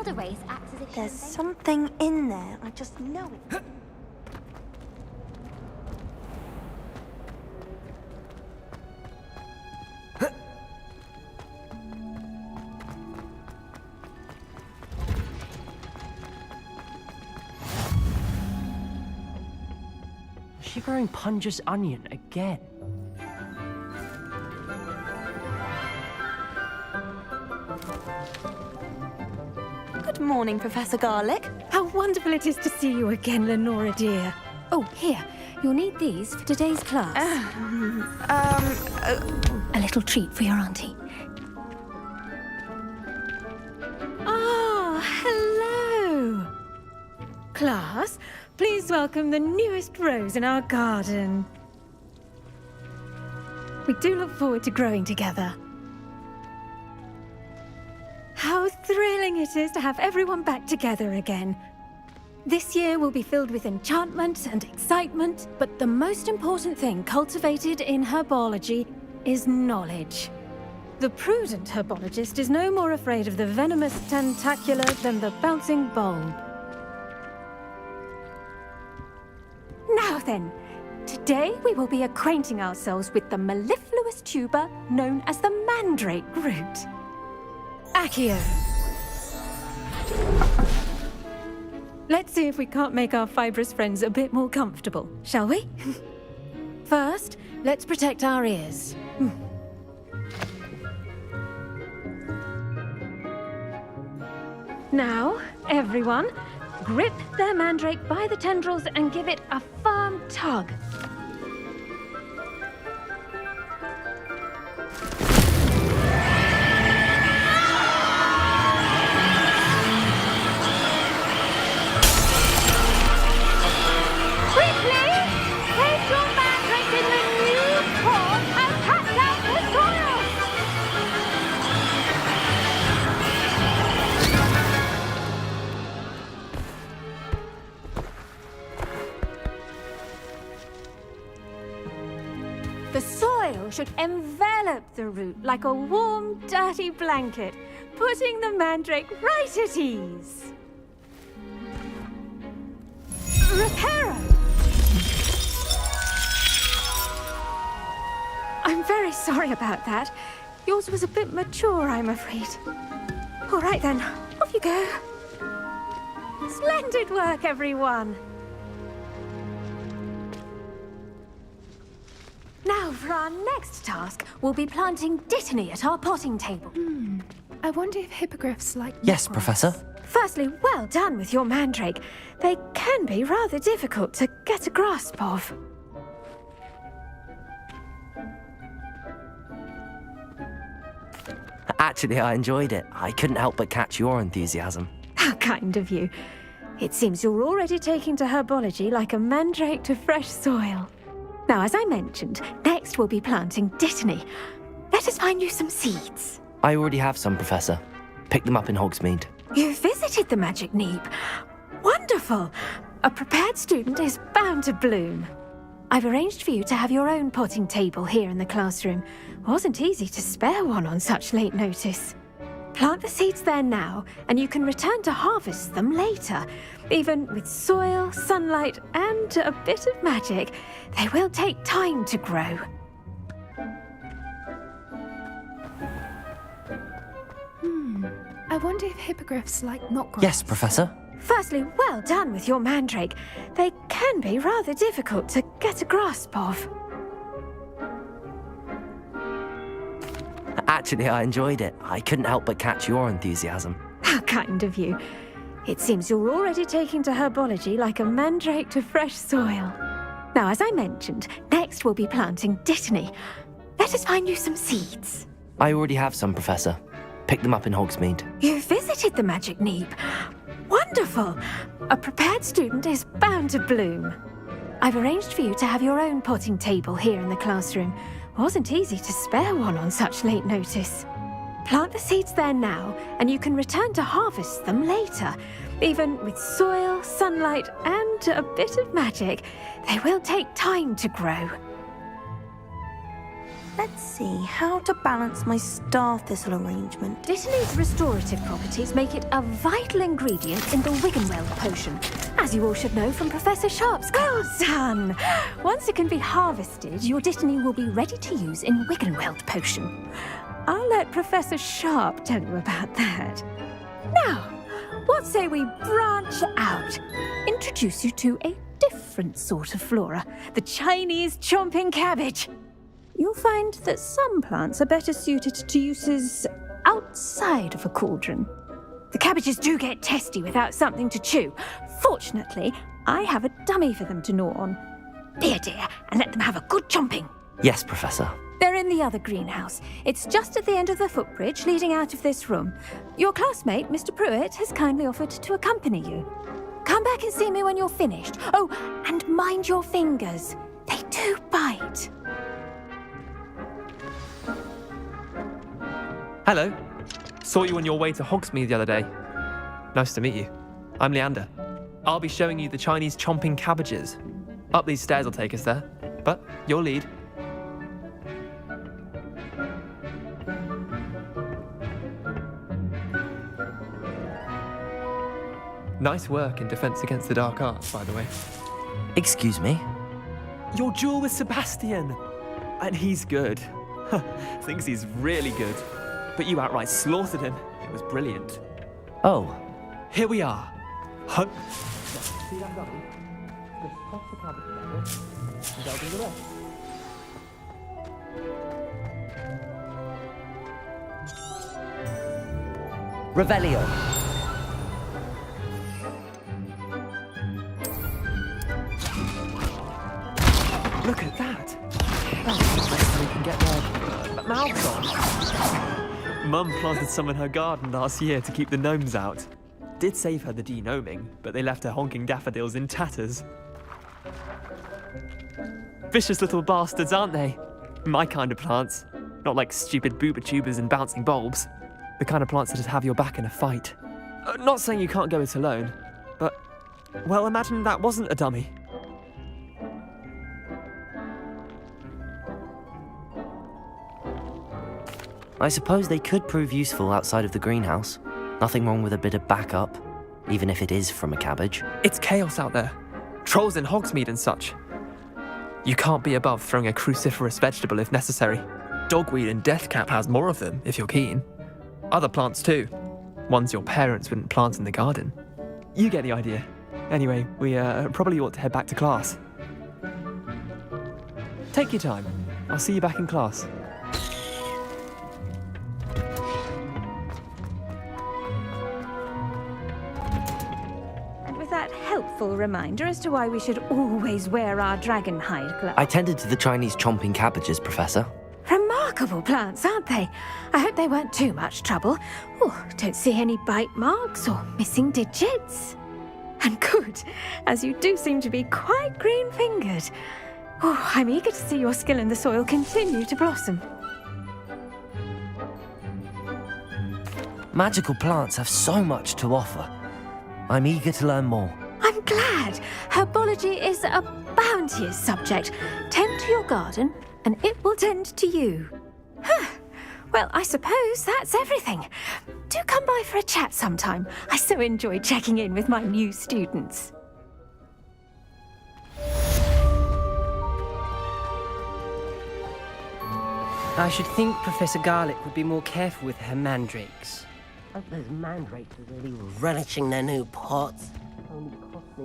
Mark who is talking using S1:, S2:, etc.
S1: shoulder race acts as if
S2: There's something in there. I just know it.
S3: Is she growing Punja's onion again?
S2: Good morning, Professor Garlick.
S4: How wonderful it is to see you again, Lenora dear. Oh, here. You'll need these for today's class. A little treat for your auntie. Ah, hello. Class, please welcome the newest rose in our garden. We do look forward to growing together. How thrilling it is to have everyone back together again. This year will be filled with enchantment and excitement, but the most important thing cultivated in herbology is knowledge. The prudent herbologist is no more afraid of the venomous tentacula than the bouncing bulb. Now then, today we will be acquainting ourselves with the mellifluous tuber known as the mandrake root. Accio. Let's see if we can't make our fibrous friends a bit more comfortable, shall we? First, let's protect our ears. Now, everyone, grip their mandrake by the tendrils and give it a firm tug. The soil should envelop the root like a warm, dirty blanket, putting the mandrake right at ease. Reparo! I'm very sorry about that. Yours was a bit mature, I'm afraid. All right then, off you go. Splendid work, everyone. Now, for our next task, we'll be planting Dittany at our potting table.
S5: I wonder if hippogriffs like...
S3: Yes, Professor.
S4: Firstly, well done with your mandrake. They can be rather difficult to get a grasp of.
S3: Actually, I enjoyed it. I couldn't help but catch your enthusiasm.
S4: How kind of you. It seems you're already taking to herbology like a mandrake to fresh soil. Now, as I mentioned, next we'll be planting Dittany. Let us find you some seeds.
S3: I already have some, Professor. Pick them up in Hogsmeade.
S4: You visited the Magic Neep. Wonderful! A prepared student is bound to bloom. I've arranged for you to have your own potting table here in the classroom. Wasn't easy to spare one on such late notice. Plant the seeds there now, and you can return to harvest them later. Even with soil, sunlight, and a bit of magic, they will take time to grow.
S5: I wonder if hippogriffs like knotgrass.
S3: Yes, Professor.
S4: Firstly, well done with your mandrake. They can be rather difficult to get a grasp of.
S3: Actually, I enjoyed it. I couldn't help but catch your enthusiasm.
S4: How kind of you. It seems you're already taking to herbology like a mandrake to fresh soil. Now, as I mentioned, next we'll be planting Dittany. Let us find you some seeds.
S3: I already have some, Professor. Pick them up in Hogsmeade.
S4: You visited the Magic Neep. Wonderful! A prepared student is bound to bloom. I've arranged for you to have your own potting table here in the classroom. Wasn't easy to spare one on such late notice. Plant the seeds there now, and you can return to harvest them later. Even with soil, sunlight, and a bit of magic, they will take time to grow.
S2: Let's see, how to balance my star thistle arrangement.
S4: Dittany's restorative properties make it a vital ingredient in the Wiggenweld potion, as you all should know from Professor Sharp's class. Well done! Once it can be harvested, your Dittany will be ready to use in Wiggenweld potion. I'll let Professor Sharp tell you about that. Now, what say we branch out? Introduce you to a different sort of flora, the Chinese chomping cabbage. You'll find that some plants are better suited to uses outside of a cauldron. The cabbages do get testy without something to chew. Fortunately, I have a dummy for them to gnaw on. Be a dear and let them have a good chomping.
S3: Yes, Professor.
S4: They're in the other greenhouse. It's just at the end of the footbridge leading out of this room. Your classmate, Mr. Pruitt, has kindly offered to accompany you. Come back and see me when you're finished. Oh, and mind your fingers. They do bite.
S1: Hello. Saw you on your way to Hogsmeade the other day. Nice to meet you. I'm Leander. I'll be showing you the Chinese chomping cabbages. Up these stairs will take us there, but your lead. Nice work in Defense Against the Dark Arts, by the way.
S3: Excuse me?
S1: Your duel with Sebastian! And he's good. Thinks he's really good. But you outright slaughtered him. It was brilliant.
S3: Oh,
S1: Here we are. Hunt. See that dummy? Just toss the cabbage down it, and that'll do the rest.
S3: Revelio.
S1: Look at that. That's the best we can get their mouths on. Mum planted some in her garden last year to keep the gnomes out. Did save her the de-gnoming, but they left her honking daffodils in tatters. Vicious little bastards, aren't they? My kind of plants. Not like stupid booba tubers and bouncing bulbs. The kind of plants that just have your back in a fight. Not saying you can't go it alone, but, well, imagine that wasn't a dummy.
S3: I suppose they could prove useful outside of the greenhouse. Nothing wrong with a bit of backup, even if it is from a cabbage.
S1: It's chaos out there. Trolls in Hogsmeade and such. You can't be above throwing a cruciferous vegetable if necessary. Dogweed and deathcap has more of them, if you're keen. Other plants too. Ones your parents wouldn't plant in the garden. You get the idea. Anyway, we probably ought to head back to class. Take your time. I'll see you back in class.
S4: With that helpful reminder as to why we should always wear our dragon hide gloves.
S3: I tended to the Chinese chomping cabbages, Professor.
S4: Remarkable plants, aren't they? I hope they weren't too much trouble. Oh, don't see any bite marks or missing digits. And good, as you do seem to be quite green-fingered. Oh, I'm eager to see your skill in the soil continue to blossom.
S3: Magical plants have so much to offer. I'm eager to learn more.
S4: I'm glad. Herbology is a bounteous subject. Tend to your garden, and it will tend to you. Huh. Well, I suppose that's everything. Do come by for a chat sometime. I so enjoy checking in with my new students.
S6: I should think Professor Garlick would be more careful with her mandrakes.
S7: Those mandrakes are really relishing their new pots. Only